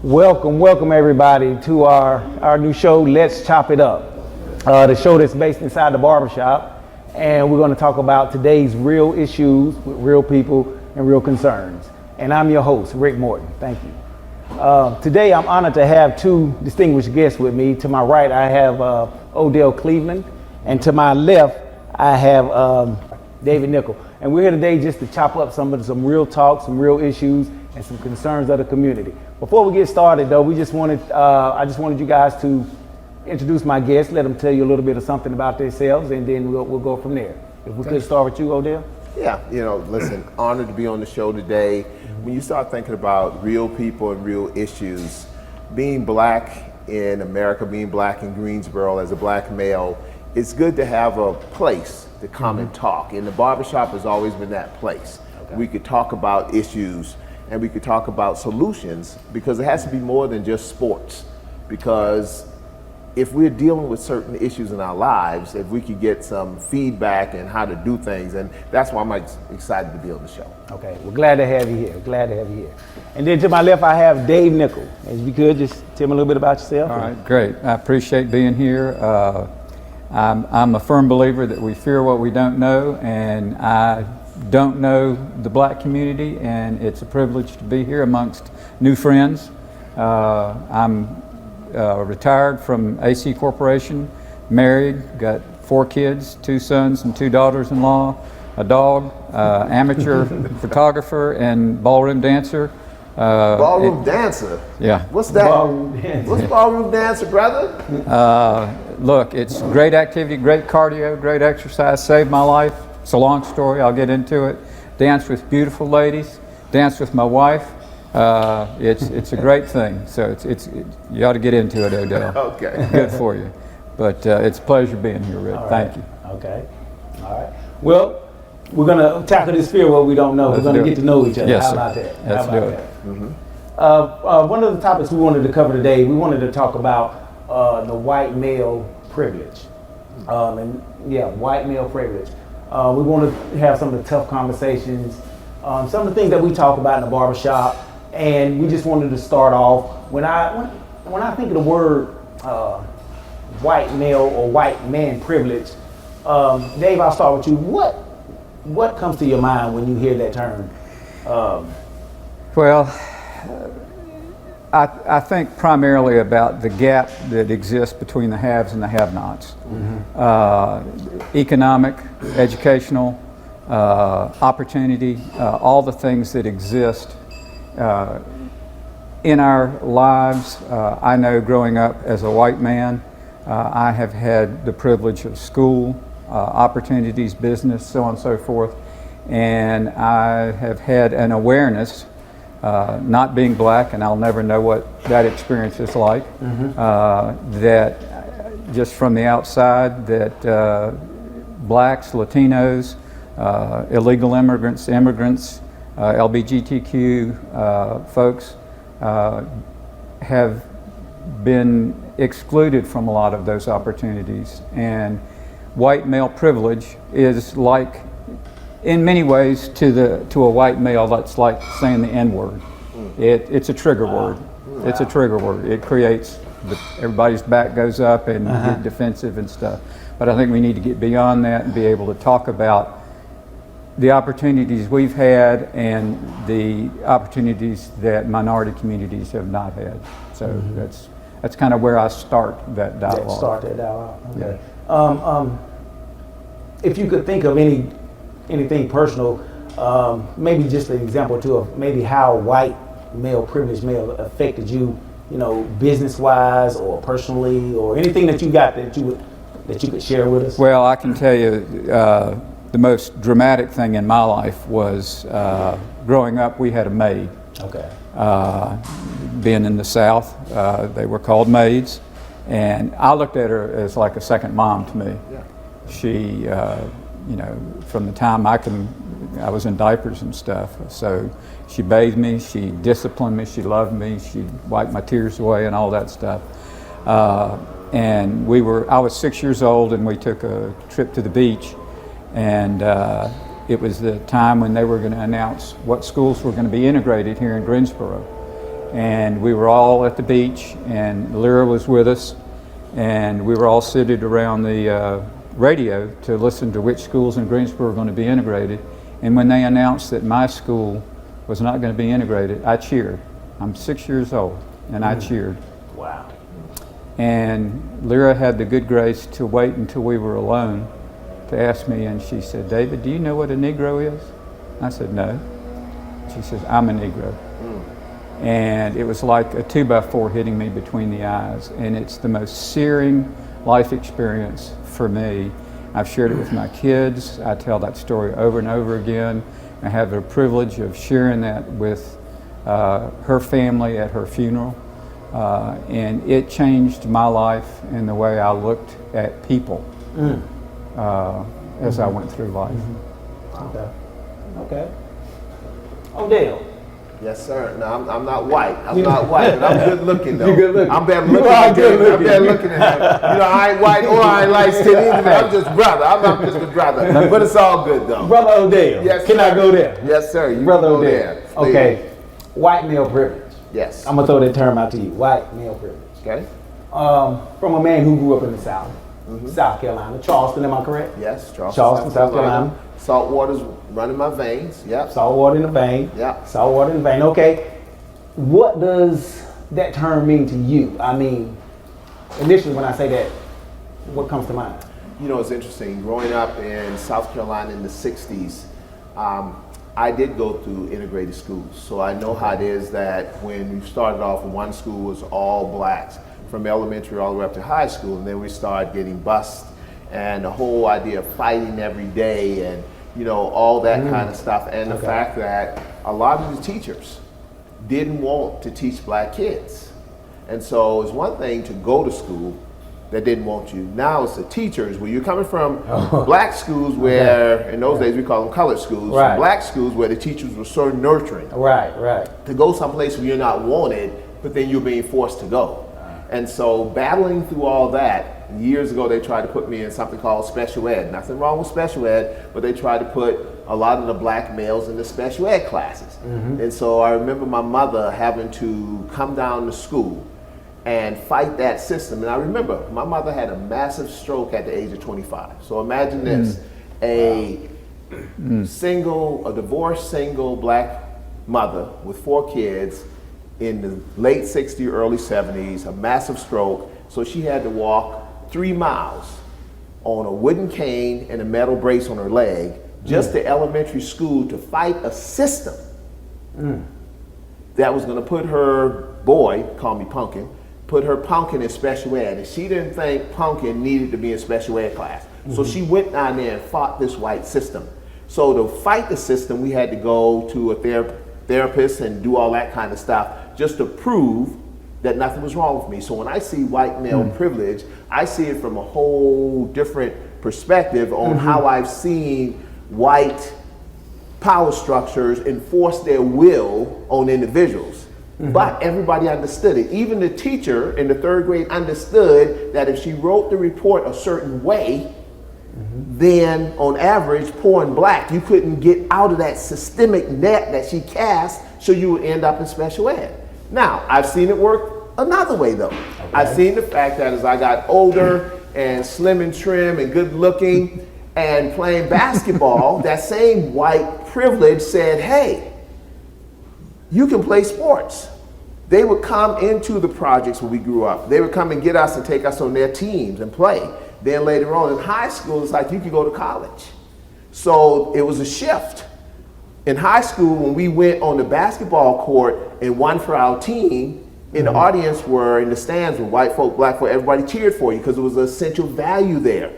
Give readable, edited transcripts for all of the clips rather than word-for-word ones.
Welcome everybody to our new show, Let's Chop It Up. The show that's based inside the barbershop, and we're going to talk about today's real issues with real people and real concerns. And I'm your host, Rick Morton. Thank you. Today I'm honored to have two distinguished guests with me. To my right I have Odell Cleavland, and to my left I have David Nickell. And we're here today just to chop up some real talk, some real issues, and some concerns of the community. Before we get started though, I just wanted you guys to introduce my guests, let them tell you a little bit of something about themselves, and then we'll go from there. If we could start with you, Odell. Yeah, listen, honored to be on the show today. When you start thinking about real people and real issues, being black in America, being black in Greensboro as a black male, it's good to have a place to come and talk. And the barbershop has always been that place. Okay. We could talk about issues and we could talk about solutions, because it has to be more than just sports. Because if we're dealing with certain issues in our lives, if we could get some feedback and how to do things, and that's why I'm excited to be on the show. Okay, well, glad to have you here. And then to my left, I have Dave Nickell. If you could just tell me a little bit about yourself. All right, great. I appreciate being here. I'm a firm believer that we fear what we don't know, and I don't know the black community, and it's a privilege to be here amongst new friends. I'm retired from AC Corporation, married, got 4 kids, 2 sons and 2 daughters-in-law, a dog, amateur photographer and ballroom dancer. Ballroom dancer? Yeah. What's that? What's ballroom dancer, brother? Look, it's great activity, great cardio, great exercise, saved my life. It's a long story, I'll get into it. Dance with beautiful ladies, dance with my wife. It's a great thing. So you ought to get into it, Odell. Okay. Good for you. But it's a pleasure being here, Rick. Right. Thank you. Okay. All right. Well, we're gonna tackle this fear what we don't know. We're gonna get to know each other. Yes, How sir. about that? Let's do it. Mm-hmm. One of the topics we wanted to cover today, we wanted to talk about the white male privilege. White male privilege. We want to have some of the tough conversations, some of the things that we talk about in the barbershop, and we just wanted to start off. When I think of the word white male or white man privilege, Dave, I'll start with you. What comes to your mind when you hear that term? I think primarily about the gap that exists between the haves and the have-nots. Economic, educational, opportunity, all the things that exist in our lives. I know growing up as a white man, I have had the privilege of school, opportunities, business, so on and so forth, and I have had an awareness, not being black, and I'll never know what that experience is like, that just from the outside, that blacks, Latinos, illegal immigrants, LGBTQ folks have been excluded from a lot of those opportunities. And white male privilege is like, in many ways, to a white male, that's like saying the N-word. It's a trigger word. It's a trigger word. It creates, everybody's back goes up and get defensive and stuff. But I think we need to get beyond that and be able to talk about the opportunities we've had and the opportunities that minority communities have not had. So that's kind of where I start that dialogue. Okay. Yeah. If you could think of anything personal, maybe just an example or two of maybe how white male privilege may have affected you, business-wise or personally, or anything that you got that you could share with us. Well, I can tell you the most dramatic thing in my life was growing up. We had a maid. Okay. Being in the South, they were called maids, and I looked at her as like a second mom to me. Yeah. She, from the time I was in diapers and stuff, so she bathed me, she disciplined me, she loved me, she wiped my tears away and all that stuff. And I was 6 years old, and we took a trip to the beach, and it was the time when they were going to announce what schools were going to be integrated here in Greensboro. And we were all at the beach, and Lyra was with us, and we were all seated around the radio to listen to which schools in Greensboro were going to be integrated. And when they announced that my school was not going to be integrated, I cheered. I'm 6 years old, and I cheered. Wow. And Lyra had the good grace to wait until we were alone to ask me, and she said, "David, do you know what a Negro is?" I said, "No." She says, "I'm a Negro." And it was like a 2x4 hitting me between the eyes, and it's the most searing life experience for me. I've shared it with my kids. I tell that story over and over again. I have the privilege of sharing that with her family at her funeral, and it changed my life and the way I looked at people as I went through life. Okay. Okay. Odell. Yes, sir. No, I'm not white. I'm not white, but I'm good looking though. You're good looking. I'm better You looking. are good looking. I'm better looking than him. You know, I ain't white or I ain't light skinned either. But I'm just brother. I'm just a brother. But it's all good though. Brother Odell. Yes, Can I sir. go there? Yes, sir. You Brother can go Odell. there. Please. Okay. White male privilege. Yes. I'm gonna throw that term out to you. White male privilege. Okay. From a man who grew up in the South, South Carolina, Charleston. Am I correct? Yes, Charleston, South Carolina. Salt water's running my veins. Yep. Salt water in the vein. Yep. Salt water in the vein. Okay. What does that term mean to you? I mean, initially when I say that, what comes to mind? You know, it's interesting. Growing up in South Carolina in the 60s, I did go through integrated schools. So I know how it is that when you started off, one school was all blacks, from elementary all the way up to high school, and then we started getting bused, and the whole idea of fighting every day and, you know, all that kind of stuff, and the fact that a lot of the teachers didn't want to teach black kids. And so it's one thing to go to school that didn't want you. Now it's the teachers, where you're coming from black schools where, in those days we call them colored schools, Right. black schools where the teachers were so nurturing. Right, right. To go someplace where you're not wanted, but then you're being forced to go. And so battling through all that, years ago they tried to put me in something called special ed. Nothing wrong with special ed, but they tried to put a lot of the black males in the special ed classes. And so I remember my mother having to come down to school and fight that system. And I remember my mother had a massive stroke at the age of 25. So imagine this, a divorced single black mother with 4 kids in the late 60s, early 70s, a massive stroke. So she had to walk 3 miles on a wooden cane and a metal brace on her leg just to elementary school to fight a system that was gonna put her boy, call me Pumpkin, put her Pumpkin in special ed. And she didn't think Pumpkin needed to be in special ed class. So she went down there and fought this white system. So to fight the system, we had to go to a therapist and do all that kind of stuff just to prove that nothing was wrong with me. So when I see white male privilege, I see it from a whole different perspective on how I've seen white power structures enforce their will on individuals. But everybody understood it. Even the teacher in the 3rd grade understood that if she wrote the report a certain way, then on average, poor and black, you couldn't get out of that systemic net that she cast, so you would end up in special ed. Now, I've seen it work another way though. I've seen the fact that as I got older and slim and trim and good looking and playing basketball, that same white privilege said, hey, you can play sports. They would come into the projects when we grew up. They would come and get us and take us on their teams and play. Then later on in high school, it's like you could go to college. So it was a shift. In high school, when we went on the basketball court and won for our team, in the audience were, in the stands were white folk, black folk, everybody cheered for you because it was an essential value there.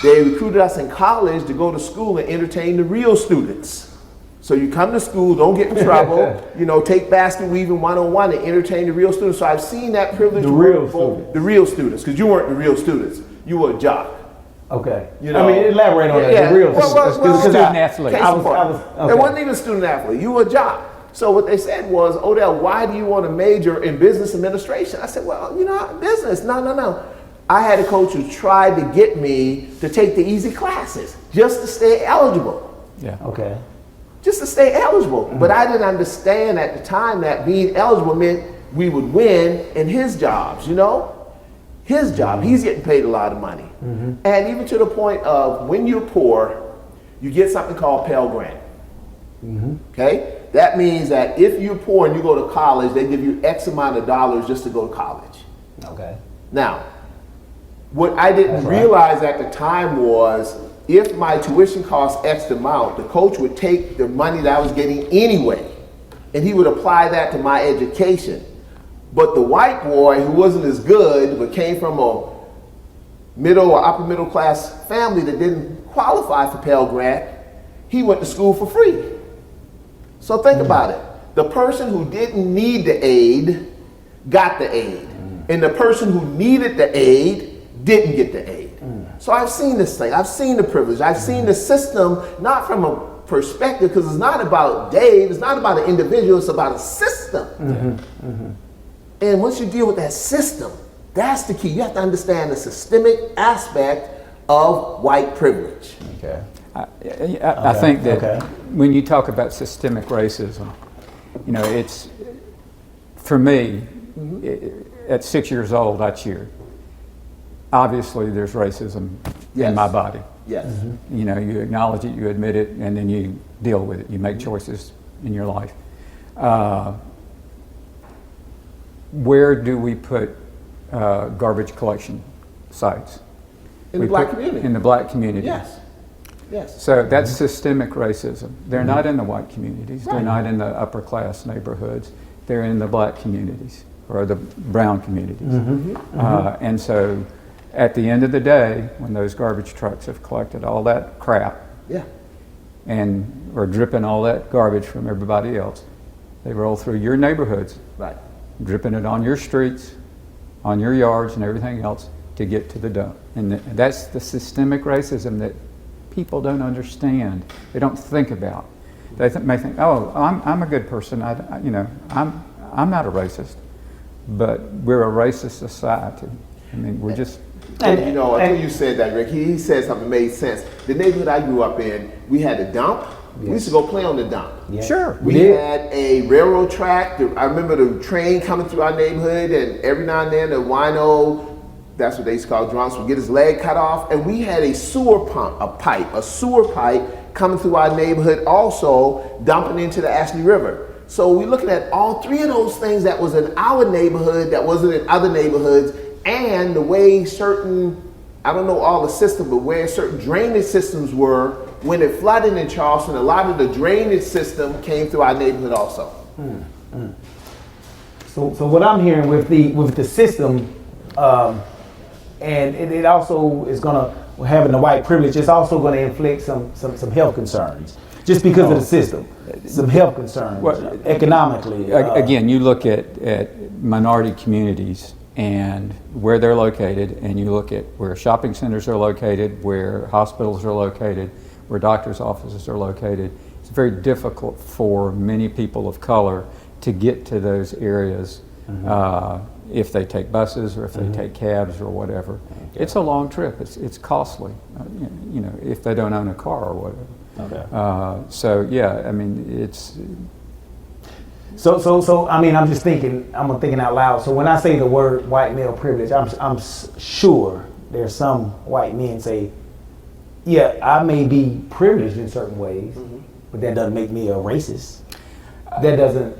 They recruited us in college to go to school and entertain the real students. So you come to school, don't get in trouble, you know, take basket weaving 101 and entertain the real students. So I've seen that privilege. The real students. The real students, because you weren't the real students. You were a jock. Okay. You know, I mean, elaborate on that. The real student athlete. It wasn't even a student athlete. You were a jock. So what they said was, Odell, why do you want to major in business administration? I said, well, you know, business. No. I had a coach who tried to get me to take the easy classes just to stay eligible. Yeah. Okay. just to stay eligible. But I didn't understand at the time that being eligible meant we would win in his jobs, you know? His job, he's getting paid a lot of money. And even to the point of when you're poor, you get something called Pell Grant. Okay? That means that if you're poor and you go to college, they give you X amount of dollars just to go to college. Okay. Now, what I didn't realize at the time was if my tuition cost X amount, the coach would take the money that I was getting anyway, and he would apply that to my education. But the white boy who wasn't as good, but came from a middle or upper middle class family that didn't qualify for Pell Grant, he went to school for free. So think about it. The person who didn't need the aid got the aid. And the person who needed the aid didn't get the aid. So I've seen this thing. I've seen the privilege. I've seen the system, not from a perspective, because it's not about Dave, it's not about an individual, it's about a system. And once you deal with that system, that's the key. You have to understand the systemic aspect of white privilege. Okay. I think that when you talk about systemic racism, you know, it's, for me, at 6 years old, I cheered. Obviously, there's racism in my body. Yes. You know, you acknowledge it, you admit it, and then you deal with it. You make choices in your life. Where do we put garbage collection sites? In the black community. In the black community. Yes. Yes. So that's systemic racism. They're not in the white communities. They're not in the upper class neighborhoods. They're in the black communities or the brown communities. And so at the end of the day, when those garbage trucks have collected all that crap and are dripping all that garbage from everybody else, they roll through your neighborhoods, dripping it on your streets, on your yards and everything else to get to the dump. And that's the systemic racism that people don't understand. They don't think about. They may think, oh, I'm a good person. I'm not a racist, but we're a racist society. I mean, we're just. And you know, until you said that, Rick, he said something that made sense. The neighborhood I grew up in, we had a dump. We used to go play on the dump. Sure. We had a railroad track. I remember the train coming through our neighborhood, and every now and then the wino, that's what they used to call drunks, would get his leg cut off. And we had a sewer pipe coming through our neighborhood also, dumping into the Ashley River. So we're looking at all three of those things that was in our neighborhood that wasn't in other neighborhoods, and the way certain, I don't know all the system, but where certain drainage systems were. When it flooded in Charleston, a lot of the drainage system came through our neighborhood also. So what I'm hearing with the system, and it also is gonna, having the white privilege, it's also gonna inflict some health concerns. Just because of the system, some health concerns, economically. Again, you look at minority communities and where they're located, and you look at where shopping centers are located, where hospitals are located, where doctors' offices are located. It's very difficult for many people of color to get to those areas if they take buses or if they take cabs or whatever. It's a long trip. It's costly, you know, if they don't own a car or whatever. So yeah, I mean, it's. So I mean, I'm thinking out loud. So when I say the word white male privilege, I'm sure there's some white men say, yeah, I may be privileged in certain ways, but that doesn't make me a racist. That doesn't,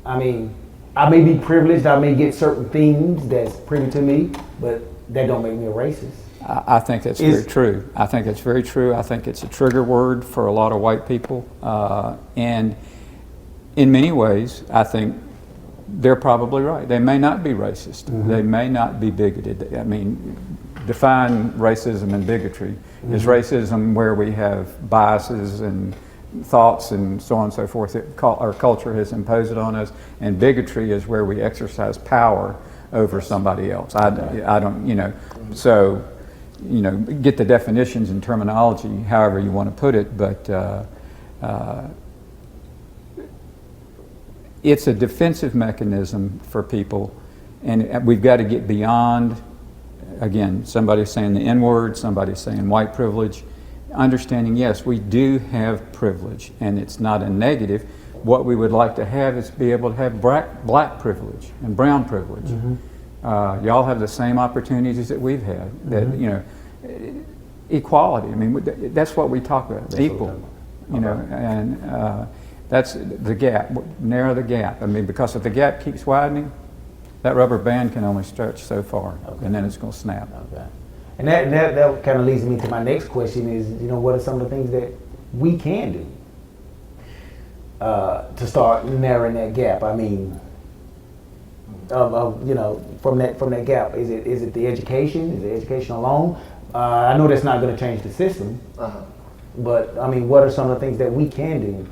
I mean, I may be privileged, I may get certain things that's privy to me, but that don't make me a racist. I think that's very true. I think it's very true. I think it's a trigger word for a lot of white people. And in many ways, I think they're probably right. They may not be racist. They may not be bigoted. I mean, define racism and bigotry. Is racism where we have biases and thoughts and so on and so forth that our culture has imposed on us, and bigotry is where we exercise power over somebody else. I don't, you know, so, you know, get the definitions and terminology however you want to put it, but it's a defensive mechanism for people, and we've got to get beyond, again, somebody's saying the N-word, somebody's saying white privilege. understanding, yes, we do have privilege, and it's not a negative. What we would like to have is be able to have black privilege and brown privilege. Y'all have the same opportunities that we've had. That you know, equality. I mean, that's what we talk about. That's equal. You know, and that's the gap. Narrow the gap. I mean, because if the gap keeps widening, that rubber band can only stretch so far, and then it's going to snap. Okay. And that kind of leads me to my next question is, you know, what are some of the things that we can do to start narrowing that gap? I mean, you know, from that gap, is it the education? Is it education alone? I know that's not going to change the system, but I mean, what are some of the things that we can do?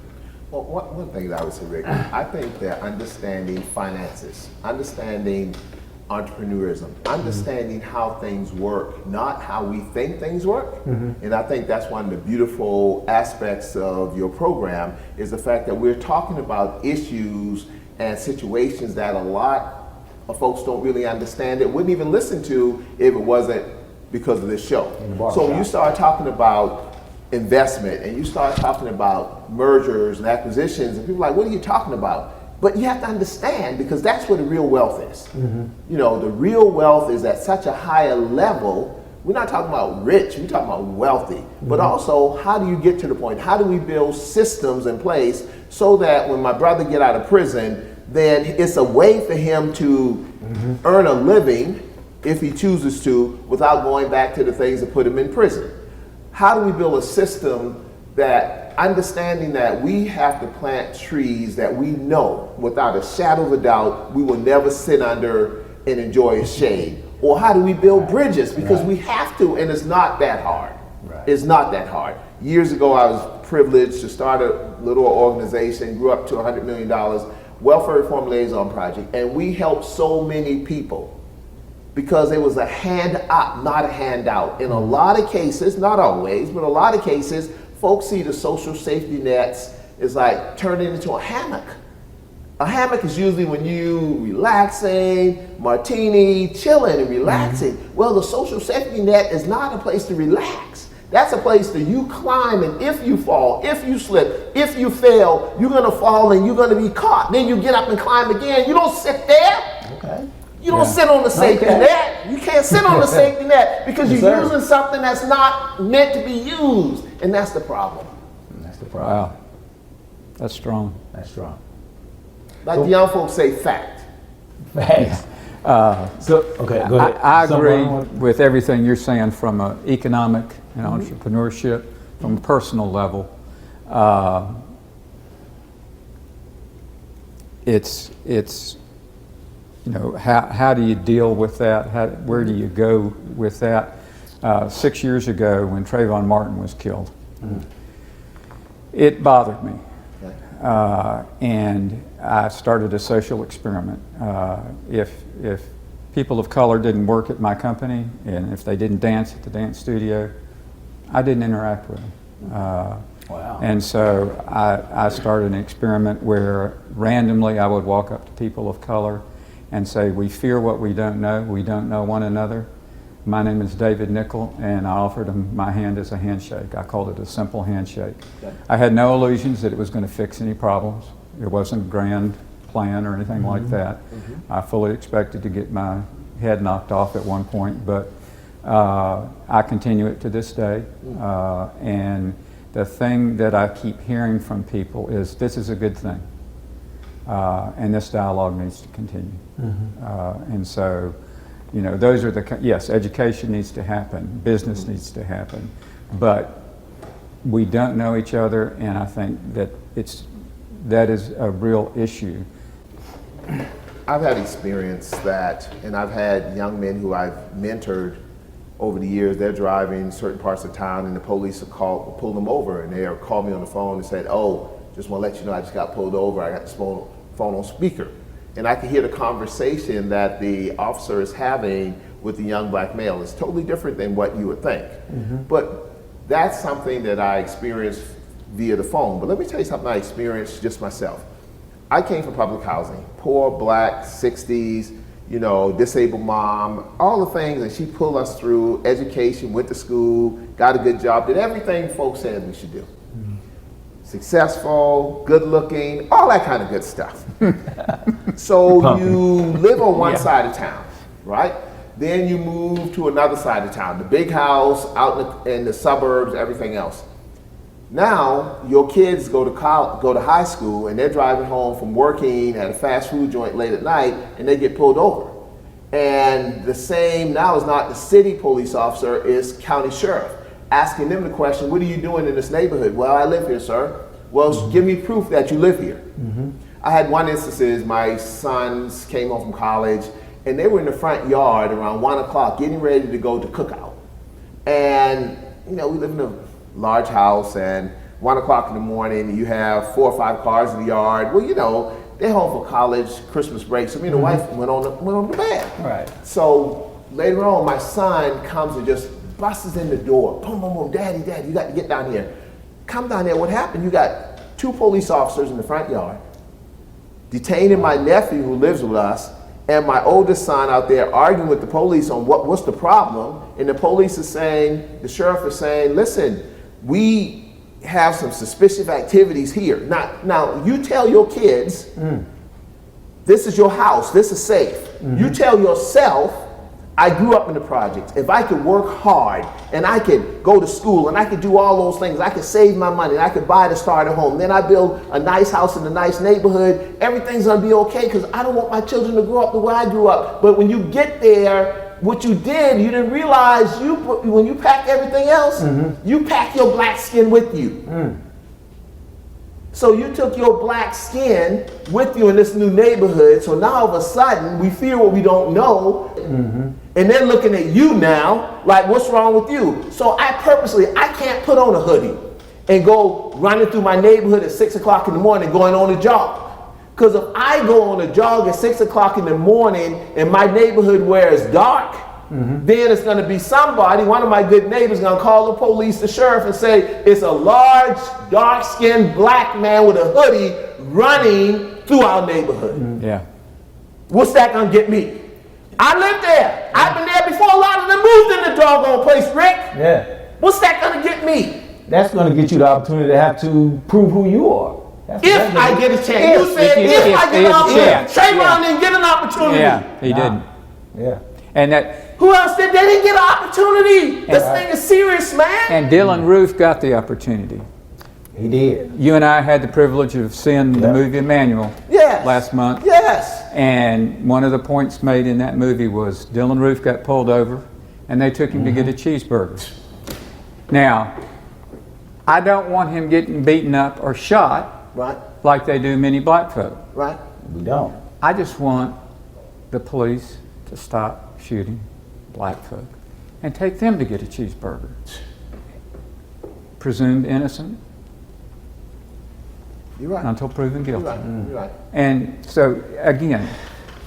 Well, one thing that I would say, Rick, I think that understanding finances, understanding entrepreneurism, understanding how things work, not how we think things work. And I think that's one of the beautiful aspects of your program is the fact that we're talking about issues and situations that a lot of folks don't really understand, that wouldn't even listen to if it wasn't because of this show. So when you start talking about investment and you start talking about mergers and acquisitions, and people are like, what are you talking about? But you have to understand, because that's where the real wealth is. You know, the real wealth is at such a higher level. We're not talking about rich, we're talking about wealthy. But also, how do you get to the point? How do we build systems in place so that when my brother get out of prison, then it's a way for him to earn a living, if he chooses to, without going back to the things that put him in prison? How do we build a system that, understanding that we have to plant trees that we know without a shadow of a doubt we will never sit under and enjoy a shade? Or how do we build bridges? Because we have to, and it's not that hard. It's not that hard. Years ago, I was privileged to start a little organization, grew up to $100 million, Welfare Reform Liaison Project, and we helped so many people because it was a hand up, not a handout. In a lot of cases, not always, but a lot of cases, folks see the social safety nets as like turning into a hammock. A hammock is usually when you relaxing, martini, chilling and relaxing. Well, the social safety net is not a place to relax. That's a place that you climb, and if you fall, if you slip, if you fail, you're gonna fall and you're gonna be caught. Then you get up and climb again. You don't sit there. Okay. You don't sit on the safety net. You can't sit on the safety net because you're using something that's not meant to be used. And that's the problem. That's the problem. Wow. That's strong. That's strong. Like the young folks say, fact. Facts. Okay, go ahead. I agree with everything you're saying from an economic and entrepreneurship, from a personal level. It's you know, how do you deal with that? Where do you go with that? 6 years ago, when Trayvon Morton was killed, it bothered me. And I started a social experiment. If people of color didn't work at my company, and if they didn't dance at the dance studio, I didn't interact with them. Wow. And so I started an experiment where randomly I would walk up to people of color and say, we fear what we don't know one another. My name is David Nickell, and I offered him my hand as a handshake. I called it a simple handshake. Okay. I had no illusions that it was going to fix any problems. It wasn't a grand plan or anything like that. I fully expected to get my head knocked off at one point, but I continue it to this day. And the thing that I keep hearing from people is, this is a good thing. And this dialogue needs to continue. And so, you know, those are yes, education needs to happen, business needs to happen, but we don't know each other, and I think that that is a real issue. I've had experience that, and I've had young men who I've mentored over the years. They're driving certain parts of town, and the police will pull them over, and they'll call me on the phone and say, "Oh, just want to let you know I just got pulled over. I got this phone on speaker." And I can hear the conversation that the officer is having with the young black male. It's totally different than what you would think. But that's something that I experienced via the phone. But let me tell you something I experienced just myself. I came from public housing, poor, black, 60s, you know, disabled mom, all the things, and she pulled us through education, went to school, got a good job, did everything folks said we should do. Successful, good looking, all that kind of good stuff. So you live on one side of town, right? Then you move to another side of town, the big house out in the suburbs, everything else. Now your kids go to high school, and they're driving home from working at a fast food joint late at night, and they get pulled over. And the same now is not the city police officer, is county sheriff, asking them the question, what are you doing in this neighborhood? Well, I live here, sir. Well, give me proof that you live here. I had one instance, my sons came home from college, and they were in the front yard around 1 o'clock getting ready to go to cookout. And, you know, we live in a large house, and 1 o'clock in the morning, you have 4 or 5 cars in the yard. Well, you know, they're home for college, Christmas break, so me and the wife went on the bed. Right. So later on, my son comes and just busts in the door. Boom, boom, boom, daddy, you got to get down here. Come down there, what happened? You got 2 police officers in the front yard, detaining my nephew who lives with us, and my oldest son out there arguing with the police on what's the problem. And the police is saying, the sheriff is saying, listen, we have some suspicious activities here. Now you tell your kids, this is your house, this is safe. You tell yourself, I grew up in the projects. If I could work hard, and I could go to school, and I could do all those things, I could save my money, and I could buy the starter home, then I build a nice house in a nice neighborhood, everything's gonna be okay, because I don't want my children to grow up the way I grew up. But when you get there, what you did, you didn't realize when you pack everything else, you pack your black skin with you. So you took your black skin with you in this new neighborhood, so now all of a sudden we fear what we don't know, and they're looking at you now like, what's wrong with you? So I can't put on a hoodie and go running through my neighborhood at 6 o'clock in the morning going on a jog. Because if I go on a jog at 6 o'clock in the morning and my neighborhood where it's dark, then it's going to be somebody, one of my good neighbors, going to call the police, the sheriff, and say, it's a large, dark-skinned black man with a hoodie running through our neighborhood. Yeah. What's that going to get me? I live there. I've been there before a lot of them moved in the doggone place, Rick. Yeah. What's that going to get me? That's going to get you the opportunity to have to prove who you are. If I get a chance. You said if I get an opportunity. Trayvon didn't get an opportunity. Yeah, he didn't. Yeah. And that. Who else did? They didn't get an opportunity. This thing is serious, man. And Dylan Roof got the opportunity. He did. You and I had the privilege of seeing the movie Emmanuel last month. Yes. And one of the points made in that movie was Dylan Roof got pulled over, and they took him to get a cheeseburger. Now, I don't want him getting beaten up or shot like they do many black folk. Right. We don't. I just want the police to stop shooting black folk and take them to get a cheeseburger. Presumed innocent until proven guilty. You're right. And so again,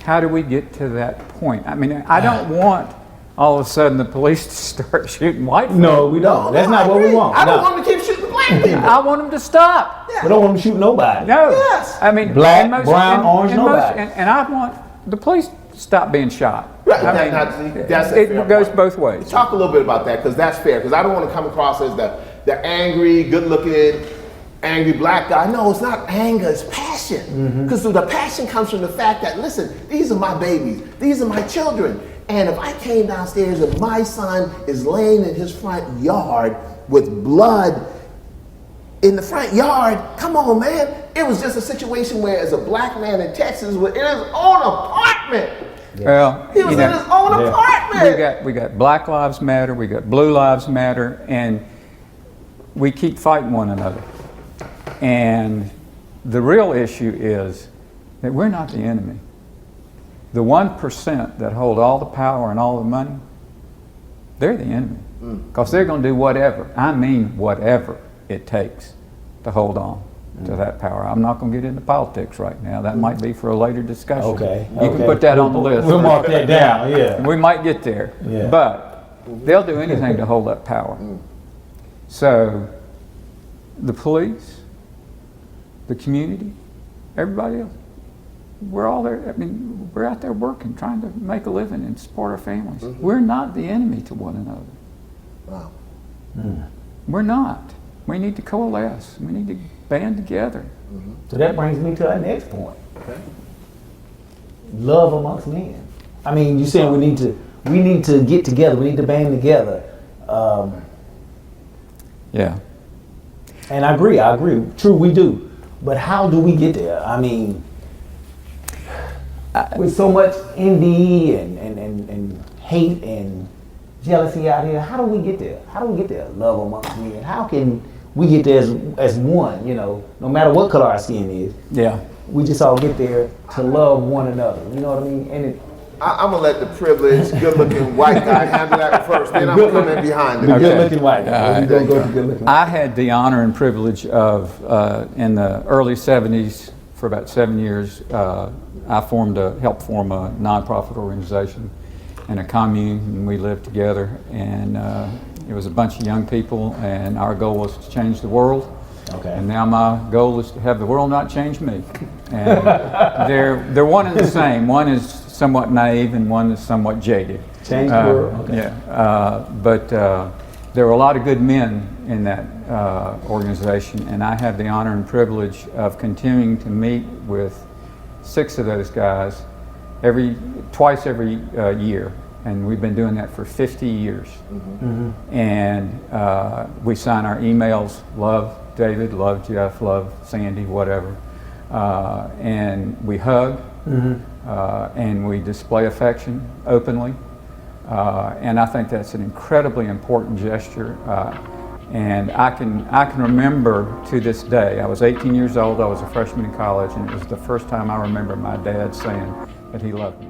how do we get to that point? I mean, I don't want all of a sudden the police to start shooting white folk. No, we don't. That's not what we want. I don't want them to keep shooting black people. I want them to stop. We don't want them to shoot nobody. No. Yes. I mean, Black, brown, orange, nobody. And I want the police to stop being shot. Right. It goes both ways. Talk a little bit about that, because that's fair. Because I don't want to come across as the angry, good-looking, angry black guy. No, it's not anger, it's passion. Because the passion comes from the fact that, listen, these are my babies. These are my children. And if I came downstairs and my son is laying in his front yard with blood in the front yard, come on, man. It was just a situation where, as a black man in Texas, with in his own apartment. Well, he was in his own apartment. We got Black Lives Matter, we got Blue Lives Matter, and we keep fighting one another. And the real issue is that we're not the enemy. The 1% that hold all the power and all the money, they're the enemy. Because they're going to do whatever, I mean whatever it takes to hold on to that power. I'm not going to get into politics right now. That might be for a later discussion. Okay. You can put that on the list. We'll mark that down, yeah. We might get there. Yeah. But they'll do anything to hold that power. So the police, the community, everybody else, we're all there. I mean, we're out there working, trying to make a living and support our families. We're not the enemy to one another. Wow. We're not. We need to coalesce. We need to band together. So that brings me to our next point. Okay. Love amongst men. I mean, you're saying we need to get together. We need to band together. Yeah. And I agree. True, we do. But how do we get there? I mean, with so much envy and hate and jealousy out here, how do we get there? How do we get there? Love amongst men. How can we get there as one? You know, no matter what color our skin is. Yeah. We just all get there to love one another. You know what I mean? And I'm gonna let the privileged, good-looking white guy handle that first. Then I'm coming behind the him. good-looking white guy. We're gonna go to good-looking. I had the honor and privilege of, in the early 70s, for about 7 years, I helped form a nonprofit organization in a commune, and we lived together. And it was a bunch of young people, and our goal was to change the world. Okay. And now my goal is to have the world not change me. And they're one and the same. One is somewhat naive, and one is somewhat jaded. Change the world. Okay. Yeah, but there were a lot of good men in that organization, and I have the honor and privilege of continuing to meet with 6 of those guys twice every year, and we've been doing that for 50 years. And we sign our emails, love David, love Jeff, love Sandy, whatever, and we hug, and we display affection openly. And I think that's an incredibly important gesture. And I can remember to this day, I was 18 years old, I was a freshman in college, and it was the first time I remember my dad saying that he loved me.